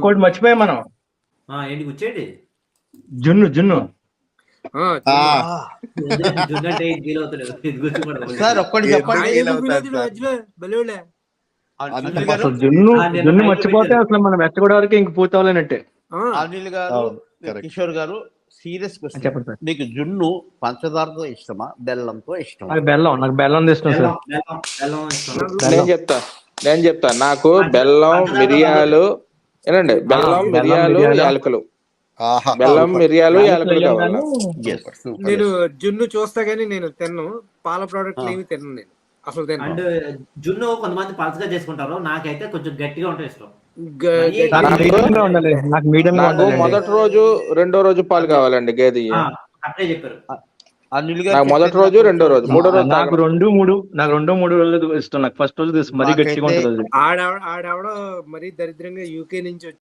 ఇంకోటి మర్చిపోయాం మనం. ఏంటి కూర్చోండి. జున్ను జున్ను జున్ను అంటే ఫీల్ అవుతలేదు. ఇది కూర్చోకూడదు. సార్ ఒక్కటి చెప్పండి. అనిల్ గారు అసలు జున్ను జున్ను మర్చిపోతే అసలు మనం వెచ్చగొడవరకు ఇంక పూర్తవలేనట్టే. అనిల్ గారు కిషోర్ గారు సీరియస్ క్వశ్చన్ చెప్పండి సార్. నీకు జున్ను పంచదారతో ఇష్టమా బెల్లంతో ఇష్టమా? నాకు బెల్లం, నాకు బెల్లం ఇష్టం సార్. బెల్లం ఇష్టం. నేను చెప్తా నాకు బెల్లం మిరియాలు ఏనండి, బెల్లం మిరియాలు యాలకులు, బెల్లం మిరియాలు యాలకులు కావాలి. నేను జున్ను చూస్తా గానీ నేను తిన్ను, పాల ప్రోడక్ట్ ఏమి తిన్ను నేను అసలు తిన్ను. అండ్ జున్ను కొంతమంది పలచగా చేసుకుంటారు, నాకైతే కొంచెం గట్టిగా ఉంటే ఇష్టం. నాకు మీడియం నాకు మొదటి రోజు రెండో రోజు పాలు కావాలండి, గేదె. అట్లే చెప్పారు. అనిల్ నాకు గారు మొదటి రోజు రెండో రోజు మూడో రోజు నాకు రెండు మూడు రోజులు ఇష్టం. నాకు ఫస్ట్ రోజు మరీ గట్టిగా ఉంటుంది. ఆడవిడ మరీ దరిద్రంగా యూకే నుంచి